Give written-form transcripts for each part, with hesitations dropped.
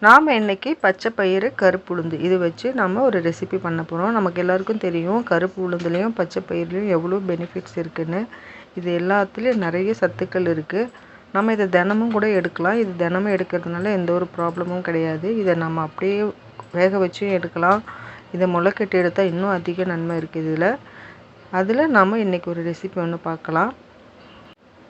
நாம் இன்றைக்கி பச்சை பயிறு கருப்பு உளுந்து இது வச்சு நம்ம ஒரு ரெசிபி பண்ண போகிறோம். நமக்கு எல்லாருக்கும் தெரியும் கருப்பு உளுந்துலேயும் பச்சை பயிர்லேயும் எவ்வளோ பெனிஃபிட்ஸ் இருக்குதுன்னு. இது எல்லாத்துலேயும் நிறைய சத்துக்கள் இருக்குது. நம்ம இதை தினமும் கூட எடுக்கலாம். இது தினமும் எடுக்கிறதுனால எந்த ஒரு ப்ராப்ளமும் கிடையாது. இதை நம்ம அப்படியே வேக வச்சும் எடுக்கலாம். இதை முளைக்கட்டி எடுத்தால் இன்னும் அதிக நன்மை இருக்குது அதில் நாம் இன்றைக்கி ஒரு ரெசிபி ஒன்று பார்க்கலாம்.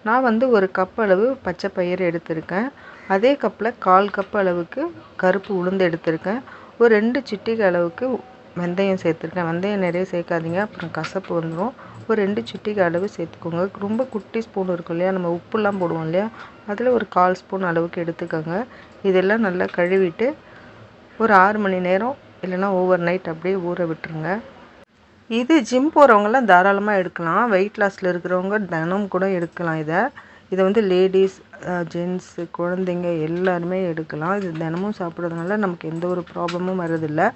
நான் வந்து ஒரு கப் அளவு பச்சை பயிறு எடுத்திருக்கேன். அதே கப்பில் 1/4 கப் அளவுக்கு கருப்பு உளுந்து எடுத்திருக்கேன். ஒரு 2 சிட்டிகை அளவுக்கு வெந்தயம் சேர்த்துருக்கேன். வெந்தயம் நிறைய சேர்க்காதீங்க, அப்புறம் கசப்பு வந்துடும். ஒரு 2 சிட்டிகை அளவு சேர்த்துக்கோங்க. ரொம்ப குட்டி ஸ்பூன் இருக்கும் இல்லையா, நம்ம உப்புலாம் போடுவோம் இல்லையா, அதில் ஒரு 1/4 ஸ்பூன் அளவுக்கு எடுத்துக்கோங்க. இதெல்லாம் நல்லா கழுவிட்டு ஒரு 6 மணி நேரம் இல்லைனா ஓவர் நைட் அப்படியே ஊற விட்டுருங்க. இது ஜிம் போகிறவங்களாம் தாராளமாக எடுக்கலாம். வெயிட் லாஸில் இருக்கிறவங்க தினம் கூட எடுக்கலாம். இதை வந்து லேடிஸ், ஜென்ஸு, குழந்தைங்க எல்லாருமே எடுக்கலாம். இது தினமும் சாப்பிட்றதுனால நமக்கு எந்த ஒரு ப்ராப்ளமும் வரதில்லை.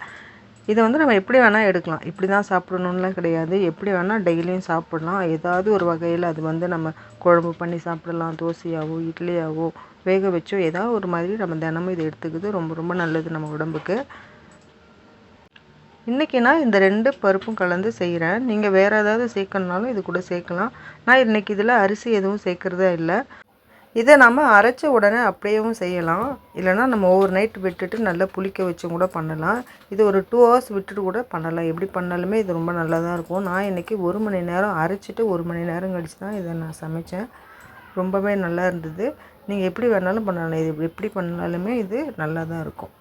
இதை வந்து நம்ம எப்படி வேணால் எடுக்கலாம். இப்படி தான் சாப்பிடணுன்னுலாம் கிடையாது. எப்படி வேணால் டெய்லியும் சாப்பிட்லாம். ஏதாவது ஒரு வகையில் அது வந்து நம்ம குழம்பு பண்ணி சாப்பிடலாம். தோசையாவோ இட்லியாவோ வேக வச்சோ ஏதாவது ஒரு மாதிரி நம்ம தினமும் இதை எடுத்துக்கிறது ரொம்ப ரொம்ப நல்லது நம்ம உடம்புக்கு. இன்றைக்கி நான் இந்த 2 பருப்பும் கலந்து செய்கிறேன். நீங்கள் வேறு ஏதாவது சேர்க்கணுனாலும் இது கூட சேர்க்கலாம். நான் இன்றைக்கி இதில் அரிசி எதுவும் சேர்க்குறதே இல்லை. இதை நம்ம அரைச்ச உடனே அப்படியேவும் செய்யலாம். இல்லைனா நம்ம ஓவர் நைட் விட்டுட்டு நல்லா புளிக்க வச்சும் கூட பண்ணலாம். இது ஒரு 2 ஹவர்ஸ் விட்டுட்டு கூட பண்ணலாம். எப்படி பண்ணாலுமே இது ரொம்ப நல்லா தான் இருக்கும். நான் இன்றைக்கி 1 மணி நேரம் அரைச்சிட்டு 1 மணி நேரம் கழிச்சு தான் இதை நான் சமைத்தேன். ரொம்பவே நல்லா இருந்தது. நீங்கள் எப்படி வேணாலும் பண்ணலாம். இது எப்படி பண்ணாலுமே இது நல்லா தான் இருக்கும்.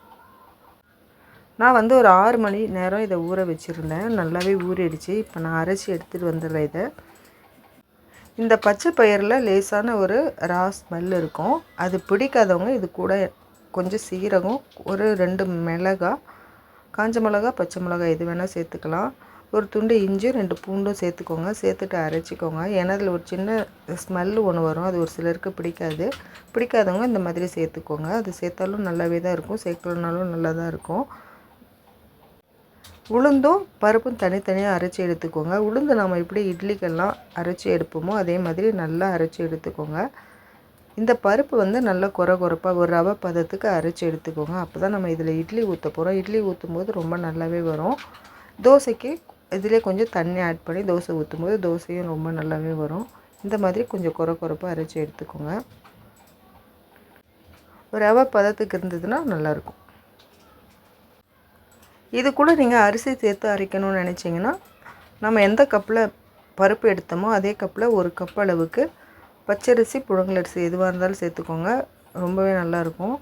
நான் வந்து ஒரு 6 மணி நேரம் இதை ஊற வச்சுருந்தேன். நல்லாவே ஊறிடுச்சு. இப்போ நான் அரைச்சி எடுத்துகிட்டு வந்துடுறேன் இதை. இந்த பச்சை பயிரில் லேசான ஒரு ரா ஸ்மெல் இருக்கும். அது பிடிக்காதவங்க இது கூட கொஞ்சம் சீரகம், ஒரு 2 மிளகாய், காஞ்ச மிளகா, பச்சை மிளகாய் எது வேணால் சேர்த்துக்கலாம். ஒரு துண்டு இஞ்சி, 2 பூண்டும் சேர்த்துக்கோங்க. சேர்த்துட்டு அரைச்சிக்கோங்க. ஏன்னா அதில் ஒரு சின்ன ஸ்மெல்லு ஒன்று வரும். அது ஒரு சிலருக்கு பிடிக்காது. பிடிக்காதவங்க இந்த மாதிரி சேர்த்துக்கோங்க. அது சேர்த்தாலும் நல்லாவே தான் இருக்கும். சேர்க்கலனாலும் நல்லா தான் இருக்கும். உளுந்தும் பருப்பும் தனித்தனியாக அரைச்சி எடுத்துக்கோங்க. உளுந்து நம்ம எப்படி இட்லிக்கெல்லாம் அரைச்சி எடுப்போமோ அதே மாதிரி நல்லா அரைச்சி எடுத்துக்கோங்க. இந்த பருப்பு வந்து நல்லா கொரப்பாக ஒரு ரவை பதத்துக்கு அரைச்சி எடுத்துக்கோங்க. அப்போ தான் நம்ம இதில் இட்லி ஊற்ற போகிறோம். இட்லி ஊற்றும் போது ரொம்ப நல்லாவே வரும். தோசைக்கு இதிலே கொஞ்சம் தண்ணி ஆட் பண்ணி தோசை ஊற்றும் போது தோசையும் ரொம்ப நல்லாவே வரும். இந்த மாதிரி கொஞ்சம் கொரப்பாக அரைச்சி எடுத்துக்கோங்க. ஒரு ரவை பதத்துக்கு இருந்ததுன்னா நல்லாயிருக்கும். இது கூட நீங்கள் அரிசி சேர்த்து அரைக்கணும்னு நினச்சிங்கன்னா நம்ம எந்த கப்பில் பருப்பு எடுத்தோமோ அதே கப்பில் 1 கப் அளவுக்கு பச்சரிசி, புழுங்கலரிசி எதுவாக இருந்தாலும் சேர்த்துக்கோங்க. ரொம்பவே நல்லாயிருக்கும்.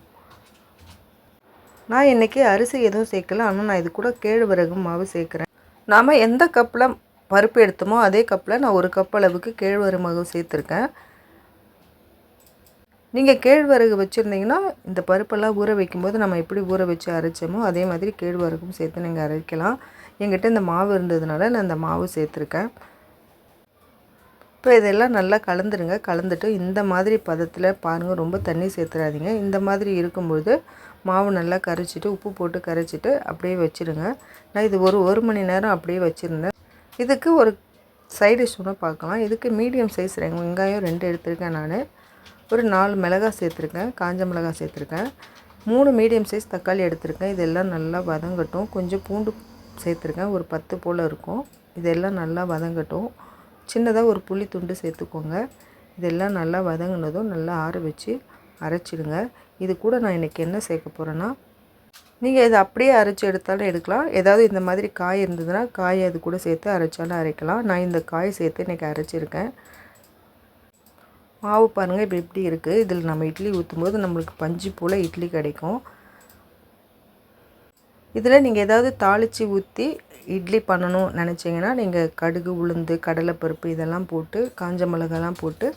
நான் இன்றைக்கி அரிசி எதுவும் சேர்க்கல. ஆனால் நான் இது கூட கேழ்வரகு மாவு சேர்க்குறேன். நாம் எந்த கப்பில் பருப்பு எடுத்தோமோ அதே கப்பில் நான் 1 கப் அளவுக்கு கேழ்வரகு மாவு சேர்த்துருக்கேன். நீங்கள் கேழ்வரகு வச்சுருந்தீங்கன்னா இந்த பருப்பெல்லாம் ஊற வைக்கும்போது நம்ம எப்படி ஊற வச்சு அரைச்சோமோ அதே மாதிரி கேழ்வரகும் சேர்த்து நீங்கள் அரைக்கலாம். என்கிட்ட இந்த மாவு இருந்ததுனால நான் இந்த மாவு சேர்த்துருக்கேன். இப்போ இதெல்லாம் நல்லா கலந்துருங்க. கலந்துட்டு இந்த மாதிரி பதத்தில் பாருங்கள், ரொம்ப தண்ணி சேர்த்துறாதீங்க. இந்த மாதிரி இருக்கும்பொழுது மாவு நல்லா கரைச்சிட்டு உப்பு போட்டு கரைச்சிட்டு அப்படியே வச்சுருங்க. நான் இது ஒரு மணி நேரம் அப்படியே வச்சுருந்தேன். இதுக்கு ஒரு சைட் டிஷ் ஒன்று பார்க்கலாம். இதுக்கு மீடியம் சைஸ் வெங்காயம் 2 எடுத்திருக்கேன். நான் ஒரு 4 மிளகாய் சேர்த்துருக்கேன். காஞ்ச மிளகாய் சேர்த்துருக்கேன். 3 மீடியம் சைஸ் தக்காளி எடுத்திருக்கேன். இதெல்லாம் நல்லா வதங்கட்டும். கொஞ்சம் பூண்டு சேர்த்துருக்கேன். ஒரு 10 போல் இருக்கும். இதெல்லாம் நல்லா வதங்கட்டும். சின்னதாக ஒரு புளி துண்டு சேர்த்துக்கோங்க. இதெல்லாம் நல்லா வதங்கினதும் நல்லா ஆற வச்சு அரைச்சிடுங்க. இது கூட நான் இன்றைக்கி என்ன சேர்க்க போகிறேன்னா, நீங்கள் இதை அப்படியே அரைச்சி எடுத்தாலும் எடுக்கலாம். ஏதாவது இந்த மாதிரி காய் இருந்ததுன்னா காய் அது கூட சேர்த்து அரைச்சாலும் அரைக்கலாம். நான் இந்த காய் சேர்த்து இன்றைக்கி அரைச்சிருக்கேன். மாவு பாருங்கள் இப்போ எப்படி இருக்குது. இதில் நம்ம இட்லி ஊற்றும்போது நம்மளுக்கு பஞ்சு போல் இட்லி கிடைக்கும். இதில் நீங்கள் ஏதாவது தாளித்து ஊற்றி இட்லி பண்ணணும் நினச்சிங்கன்னா நீங்கள் கடுகு, உளுந்து, கடலைப்பருப்பு இதெல்லாம் போட்டு காஞ்ச மிளகாலாம் போட்டு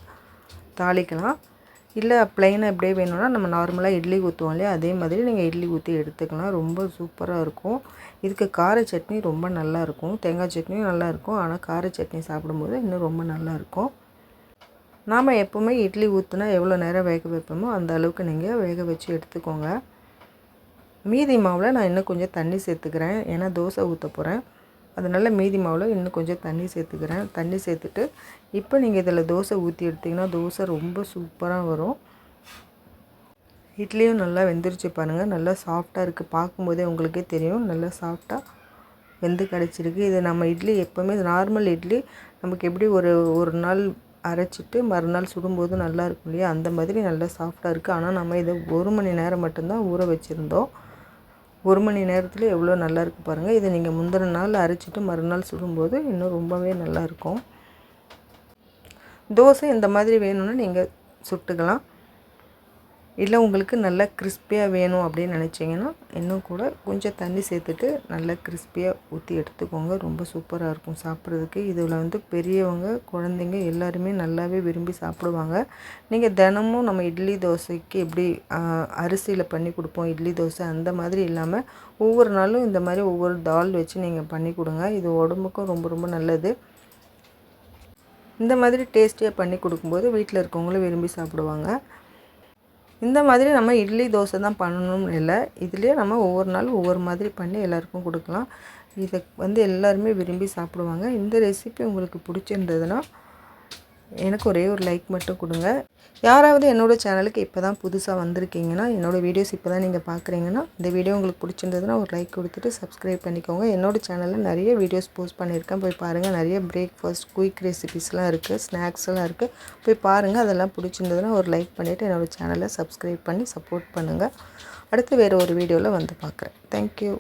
தாளிக்கலாம். இல்லை ப்ளைனாக எப்படியே வேணும்னா நம்ம நார்மலாக இட்லி ஊற்றுவோம் இல்லையா, அதே மாதிரி நீங்கள் இட்லி ஊற்றி எடுத்துக்கலாம். ரொம்ப சூப்பராக இருக்கும். இதுக்கு கார சட்னி ரொம்ப நல்லாயிருக்கும். தேங்காய் சட்னியும் நல்லாயிருக்கும். ஆனால் கார சட்னி சாப்பிடும்போது இன்னும் ரொம்ப நல்லாயிருக்கும். நாம் எப்போவுமே இட்லி ஊற்றுனா எவ்வளோ நேரம் வேக வைப்போமோ அந்த அளவுக்கு நீங்கள் வேக வச்சு எடுத்துக்கோங்க. மீதி மாவில் நான் இன்னும் கொஞ்சம் தண்ணி சேர்த்துக்கிறேன். ஏன்னா தோசை ஊற்ற போகிறேன். அதனால் மீதி மாவில் இன்னும் கொஞ்சம் தண்ணி சேர்த்துக்கிறேன். தண்ணி சேர்த்துட்டு இப்போ நீங்கள் இதில் தோசை ஊற்றி எடுத்திங்கன்னா தோசை ரொம்ப சூப்பராக வரும். இட்லியும் நல்லா வெந்துருச்சு பாருங்கள். நல்லா சாஃப்டாக இருக்குது. பார்க்கும்போதே உங்களுக்கே தெரியும் நல்லா சாஃப்டாக வெந்து கிடச்சிருக்கு. இது நம்ம இட்லி எப்போவுமே நார்மல் இட்லி நமக்கு எப்படி ஒரு நாள் அரைச்சிட்டு மறுநாள் சுடும்போது நல்லா இருக்கும் இல்லையா, அந்த மாதிரி நல்லா சாஃப்டாக இருக்குது. ஆனால் நம்ம இதை 1 மணி நேரம் மட்டும்தான் ஊற வச்சுருந்தோம். 1 மணி நேரத்தில் எவ்வளோ நல்லா இருக்குது பாருங்கள். இதை நீங்கள் முந்தின நாள் அரைச்சிட்டு மறுநாள் சுடும்போது இன்னும் ரொம்பவே நல்லாயிருக்கும். தோசை இந்த மாதிரி வேணும்னா நீங்கள் சுட்டுக்கலாம். இல்லை உங்களுக்கு நல்லா கிறிஸ்பியாக வேணும் அப்படின்னு நினச்சிங்கன்னா இன்னும் கூட கொஞ்சம் தண்ணி சேர்த்துட்டு நல்லா கிறிஸ்பியாக ஊற்றி எடுத்துக்கோங்க. ரொம்ப சூப்பராக இருக்கும் சாப்பிட்றதுக்கு. இதில் வந்து பெரியவங்க குழந்தைங்க எல்லாருமே நல்லாவே விரும்பி சாப்பிடுவாங்க. நீங்கள் தினமும் நம்ம இட்லி தோசைக்கு எப்படி அரிசியில் பண்ணி கொடுப்போம் இட்லி தோசை, அந்த மாதிரி இல்லாமல் ஒவ்வொரு நாளும் இந்த மாதிரி ஒவ்வொரு தால் வச்சு நீங்கள் பண்ணி கொடுங்க. இது உடம்புக்கும் ரொம்ப ரொம்ப நல்லது. இந்த மாதிரி டேஸ்டியாக பண்ணி கொடுக்கும்போது வீட்டில் இருக்கவங்களும் விரும்பி சாப்பிடுவாங்க. இந்த மாதிரி நம்ம இட்லி தோசை தான் பண்ணணும்னு இல்லை, இதுலேயே நம்ம ஒவ்வொரு நாள் ஒவ்வொரு மாதிரி பண்ணி எல்லாருக்கும் கொடுக்கலாம். இதை வந்து எல்லாருமே விரும்பி சாப்பிடுவாங்க. இந்த ரெசிபி உங்களுக்கு பிடிச்சிருந்ததுன்னா எனக்கு ஒரே ஒரு லைக் மட்டும் கொடுங்க. யாராவது என்னோடய சேனலுக்கு இப்போ தான் புதுசாக வந்திருக்கீங்கன்னா, என்னோடய வீடியோஸ் இப்போ தான் நீங்கள் பார்க்குறீங்கன்னா, இந்த வீடியோ உங்களுக்கு பிடிச்சிருந்ததுன்னா ஒரு லைக் கொடுத்துட்டு சப்ஸ்கிரைப் பண்ணிக்கோங்க. என்னோடய சேனலில் நிறைய வீடியோஸ் போஸ்ட் பண்ணியிருக்கேன், போய் பாருங்கள். நிறைய பிரேக்ஃபாஸ்ட் குயிக் ரெசிபிஸ்லாம் இருக்குது, ஸ்நாக்ஸ்லாம் இருக்குது, போய் பாருங்கள். அதெல்லாம் பிடிச்சிருந்ததுன்னா ஒரு லைக் பண்ணிவிட்டு என்னோடய சேனலை சப்ஸ்கிரைப் பண்ணி சப்போர்ட் பண்ணுங்கள். அடுத்து வேறு ஒரு வீடியோவில் வந்து பார்க்குறேன். தேங்க்யூ.